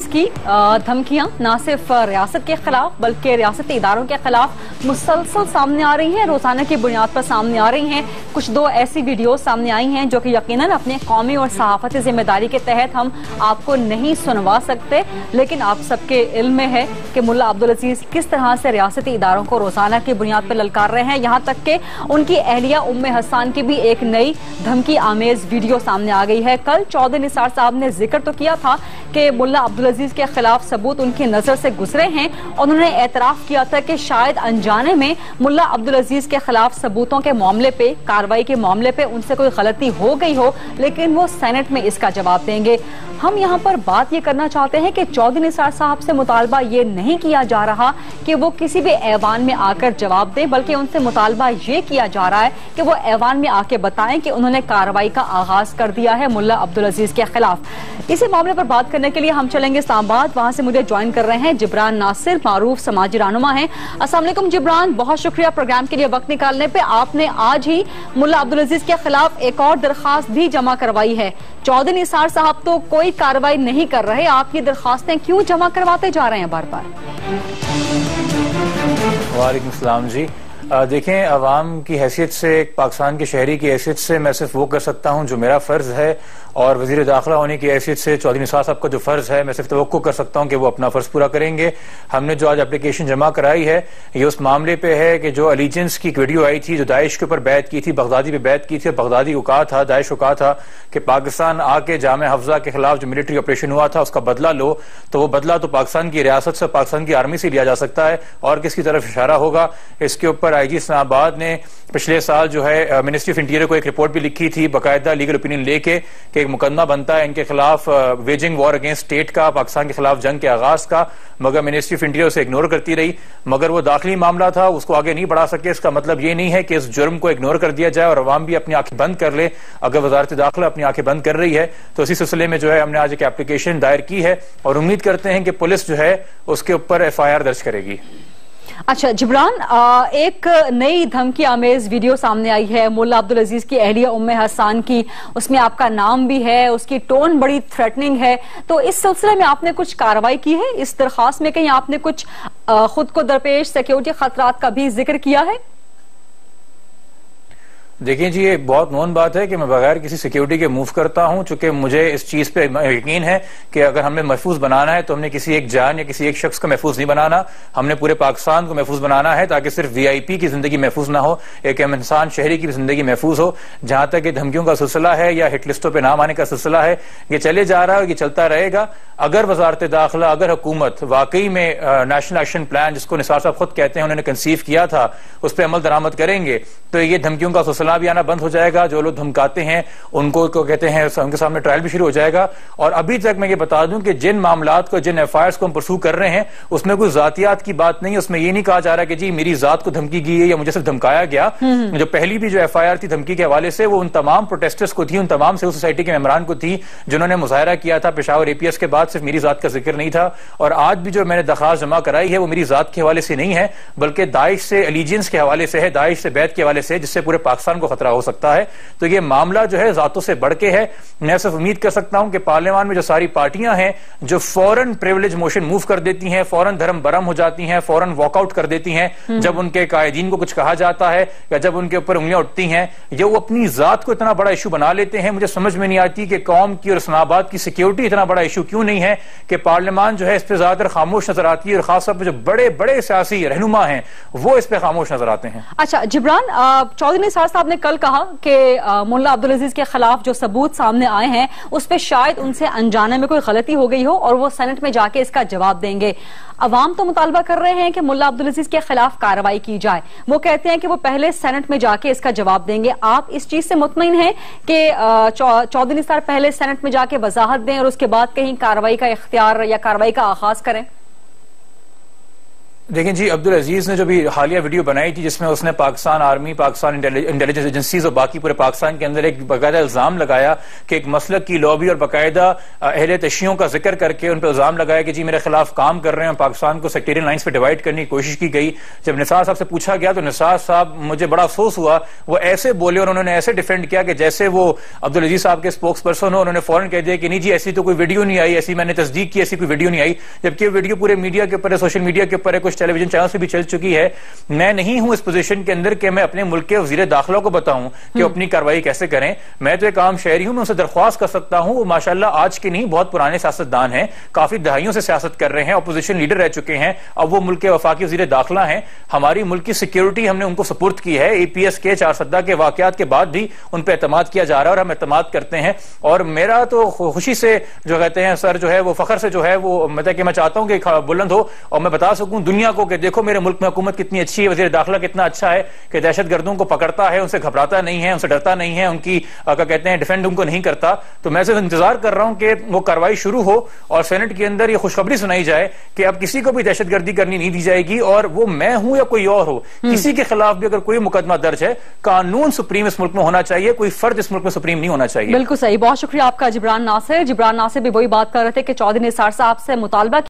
की धमकियां न सिर्फ रियासत के खिलाफ बल्कि रियासती इदारों के खिलाफ मुसलसल सामने आ रही हैं, रोजाना की बुनियाद पर सामने आ रही हैं। कुछ दो ऐसी वीडियो सामने आई हैं जो कि यकीनन अपने कौमी और सहाफती जिम्मेदारी के तहत हम आपको नहीं सुनवा सकते, लेकिन आप सबके इल्म में है कि मुल्ला अब्दुल अजीज किस तरह से रियासती इदारों को रोजाना की बुनियाद पर ललकार रहे हैं। यहाँ तक कि उनकी अहलिया उम्मे हसन की भी एक नई धमकी आमेज वीडियो सामने आ गई है। कल चौधरी निसार साहब ने जिक्र तो किया था कि मुल्ला अब्दुल अजीज के खिलाफ सबूत उनकी नजर से गुजरे हैं। उन्होंने एतराफ किया था कि शायद अनजाने में मुल्ला अब्दुल अजीज के खिलाफ सबूतों के मामले पे, कार्रवाई के मामले पे उनसे कोई गलती हो गई हो, लेकिन वो सेनेट में इसका जवाब देंगे। हम यहाँ पर बात ये करना चाहते हैं कि चौधरी निसार साहब से मुतालबा ये नहीं किया जा रहा कि वो किसी भी ऐवान में आकर जवाब दें, बल्कि उनसे मुतालबा ये किया जा रहा है कि वो ऐवान में आके बताएं कि उन्होंने कार्रवाई का आगाज कर दिया है मुल्ला अब्दुल अजीज के खिलाफ। इसी मामले पर बात करने के लिए हम चलेंगे इस्लामाबाद। वहां से मुझे ज्वाइन कर रहे हैं जिब्रान नासिर, मारूफ समाजी रहनुमा हैं। अस्सलाम वालेकुम जिब्रान, बहुत शुक्रिया प्रोग्राम के लिए वक्त निकालने पे। आपने आज ही मुल्ला अब्दुल अजीज के खिलाफ एक और दरखास्त भी जमा करवाई है। चौधरी निसार साहब तो कोई कार्रवाई नहीं कर रहे, आप ये दरखास्तें क्यों जमा करवाते जा रहे हैं बार बार? वालेकुम सलाम जी। देखें, अवाम की हैसियत से, पाकिस्तान के शहरी की हैसियत से मैं सिर्फ वो कर सकता हूँ जो मेरा फ़र्ज़ है, और वज़ीर दाखिला होने की हैसियत से चौधरी निसार साहब का जो फ़र्ज़ है मैं सिर्फ तवक्को कर सकता हूँ कि वो अपना फ़र्ज़ पूरा करेंगे। हमने जो आज एप्लीकेशन जमा कराई है ये उस मामले पे है कि जो अलीजेंस की एक वीडियो आई थी जो दाइश के ऊपर बैत की थी, बगदादी पे बैत की थी, बगदादी को कहा था, दाइश को कहा था कि पाकिस्तान आके जामे हफ्जा के खिलाफ जो मिलिट्री ऑपरेशन हुआ था उसका बदला लो, तो वो बदला तो पाकिस्तान की रियासत से, पाकिस्तान की आर्मी से लिया जा सकता है, और किसकी तरफ इशारा होगा। इसके ऊपर IG इस्लामाबाद ने पिछले साल जो है मिनिस्ट्री ऑफ इंटीरियर को एक रिपोर्ट भी लिखी थी बाकायदा लीगल ओपिनियन लेके कि एक मुकदमा बनता है इनके खिलाफ वेजिंग वॉर अगेंस्ट स्टेट का, पाकिस्तान के खिलाफ जंग के आगाज का, मगर मिनिस्ट्री ऑफ इंटीरियर उसे इग्नोर करती रही। मगर वो दाखिली मामला था, उसको आगे नहीं बढ़ा सके। इसका मतलब ये नहीं है कि इस जुर्म को इग्नोर कर दिया जाए और अवाम भी अपनी आंखें बंद कर ले। अगर वजारत दाखिला अपनी आंखें बंद कर रही है तो इसी सिलसिले में जो है हमने आज एक एप्लीकेशन दायर की है और उम्मीद करते हैं कि पुलिस जो है उसके ऊपर FIR दर्ज करेगी। अच्छा जिब्रान, एक नई धमकी आमेज वीडियो सामने आई है मुल्ला अब्दुल अजीज की अहलिया उम्मे हसन की, उसमें आपका नाम भी है, उसकी टोन बड़ी थ्रेटनिंग है, तो इस सिलसिले में आपने कुछ कार्रवाई की है? इस दरखास्त में कहीं आपने कुछ खुद को दरपेश सिक्योरिटी खतरात का भी जिक्र किया है? देखिए जी, ये बहुत नोन बात है कि मैं बगैर किसी सिक्योरिटी के मूव करता हूं, चूंकि मुझे इस चीज पे यकीन है कि अगर हमें महफूज बनाना है तो हमने किसी एक जान या किसी एक शख्स को महफूज नहीं बनाना, हमने पूरे पाकिस्तान को महफूज बनाना है ताकि सिर्फ VIP की जिंदगी महफूज ना हो, एक इंसान शहरी की जिंदगी महफूज हो। जहां तक ये धमकियों का सिलसिला है या हिट लिस्टों पर नाम आने का सिलसिला है, ये चले जा रहा है, ये चलता रहेगा। अगर वजारत दाखिला, अगर हुकूमत वाकई में नेशनल एक्शन प्लान जिसको निसार साहब खुद कहते हैं उन्होंने कंसीव किया था उस पर अमल दरामद करेंगे तो ये धमकियों का सिलसिला भी आना बंद हो जाएगा। जो लोग धमकाते हैं उनको कहते हैं उनके सामने ट्रायल भी शुरू हो जाएगा। और अभी तक मैं ये बता दूं कि जिन मामलात को, जिन FIRs को हम परसू कर रहे हैं उसमें कोई जातियात की बात नहीं है। उसमें ये नहीं कहा जा रहा कि जी मेरी जात को धमकी की है या मुझे सिर्फ धमकाया गया। जो पहली भी जो FIR थी धमकी के हवाले से वो उन तमाम प्रोटेस्टर्स को थी, उन तमाम सिविल सोसाइटी के मेंबरान को थी जिन्होंने मुजाहरा किया था पेशावर APS के बाद। सिर्फ मेरी जात का जिक्र नहीं था। और आज भी जो मैंने दरखास्त जमा कराई है वो मेरी जात के हवाले से नहीं है बल्कि दाइश से एलिजेंस के हवाले से है, दाइश से बैत के हवाले से, जिससे पूरे पाकिस्तान को खतरा हो सकता है। तो ये मामला जो है जातों से बढ़ के है। मैं सिर्फ उम्मीद कर सकता हूं कि पार्लियामान में जो सारी पार्टियां हैं जो फौरन प्रिविलेज मोशन मूव कर देती हैं, फौरन धर्म बरम हो जाती हैं, फौरन वॉकआउट कर देती हैं जब उनके कायदीन को कुछ कहा जाता है या जब उनके ऊपर उंगलियां उठती हैं, ये वो अपनी जात को इतना बड़ा इशू बना लेते हैं। मुझे समझ में नहीं आती कि कौम की और इस्लामाबाद की सिक्योरिटी इतना बड़ा इशू क्यों नहीं है कि पार्लियामान जो है इस पर ज्यादातर खामोश नजर आती है और खासतौर पर जो बड़े बड़े सियासी रहनुमा हैं वो इस पर खामोश नजर आते हैं। अच्छा जिब्रान, चौधरी निसार साहब ने कल कहा कि मुल्ला अब्दुल अजीज के खिलाफ जो सबूत सामने आए हैं उस पर शायद उनसे अनजाने में कोई गलती हो गई हो और वो सेनेट में जाके इसका जवाब देंगे। अवाम तो मुतालबा कर रहे हैं कि मुल्ला अब्दुल अजीज के खिलाफ कार्रवाई की जाए, वो कहते हैं कि वो पहले सेनेट में जाके इसका जवाब देंगे। आप इस चीज से मुतमईन हैं कि चौधरी निसार पहले सेनेट में जाके वजाहत दें और उसके बाद कहीं कार्रवाई का इख्तियार या कार्रवाई का आगाज करें? دیکھیں جی، عبدالعزیز نے جو بھی حالیہ ویڈیو بنائی تھی جس میں اس نے Pakistan army, Pakistan intelligence agencies اور باقی پورے پاکستان کے اندر ایک باقاعدہ الزام لگایا کہ ایک مسلک کی لابی اور باقاعدہ اہل تشیعوں کا ذکر کر کے ان پہ الزام لگایا کہ جی میرے خلاف کام کر رہے ہیں، پاکستان کو سیکٹیرین لائنز پہ ڈیوائڈ کرنے کی کوشش کی گئی۔ جب نثار صاحب سے پوچھا گیا تو نثار صاحب، مجھے بڑا افسوس ہوا، وہ ایسے بولے اور انہوں نے ایسے ڈیفینڈ کیا کہ جیسے وہ عبدالعزیز صاحب کے اسپوکس پرسن ہو۔ انہوں نے فوراً کہہ دیا کہ نہیں جی ایسی تو کوئی ویڈیو نہیں آئی، ایسی میں نے تصدیق کی، ایسی کوئی ویڈیو نہیں آئی، جبکہ ویڈیو پورے میڈیا کے اوپر ہے، سوشل میڈیا کے اوپر ہے، کچھ ٹیلی ویژن چینل سے بھی چل چکی ہے۔ میں نہیں ہوں اس پوزیشن کے اندر کہ میں اپنے ملک کے وزیر داخلہ کو بتاؤں کہ اپنی کارروائی کیسے کریں۔ میں تو ایک عام شہری ہوں، میں ان سے درخواست کر سکتا ہوں، وہ ماشاءاللہ آج کے نہیں بہت پرانے سیاستدان ہیں، کافی دہائیوں سے سیاست کر رہے ہیں، اپوزیشن لیڈر رہ چکے ہیں، اب وہ ملک کے وفاقی وزیر داخلہ ہیں۔ ہماری ملک کی سیکیورٹی ہم نے ان کو سپورٹ کی ہے، APS کے 4 سدہ کے واقعات کے بعد بھی ان پہ اعتماد کیا جا رہا ہے اور ہم اعتماد کرتے ہیں۔ اور میرا تو خوشی سے جو کہتے ہیں سر جو ہے وہ فخر سے جو ہے وہ مطلب کہ میں چاہتا ہوں کہ بلند ہو اور میں بتا سکوں دنیا کو کہ دیکھو میرے ملک میں حکومت کتنی اچھی ہے، وزیر داخلہ کتنا اچھا ہے کہ دہشت گردوں کو پکڑتا ہے، ان سے گھبراتا نہیں ہے، ان سے ڈرتا نہیں ہے، ان کی کیا کہتے ہیں ڈیفینڈ ان کو نہیں کرتا۔ تو میں صرف انتظار کر رہا ہوں کہ وہ کارروائی شروع ہو اور سینٹ کے اندر یہ خوشخبری سنائی جائے کہ اب کسی کو بھی دہشت گردی کرنی نہیں دی جائے گی، اور وہ میں ہوں یا کوئی اور ہو، کسی کے خلاف بھی اگر کوئی مقدمہ درج ہے، قانون سپریم اس ملک میں ہونا چاہیے، کوئی فرد اس ملک میں سپریم نہیں ہونا چاہیے۔ بالکل صحیح، بہت شکریہ آپ کا جبران ناصر۔ جبران ناصر بھی وہی بات کر رہے تھے کہ چودھری نثار صاحب سے مطالبہ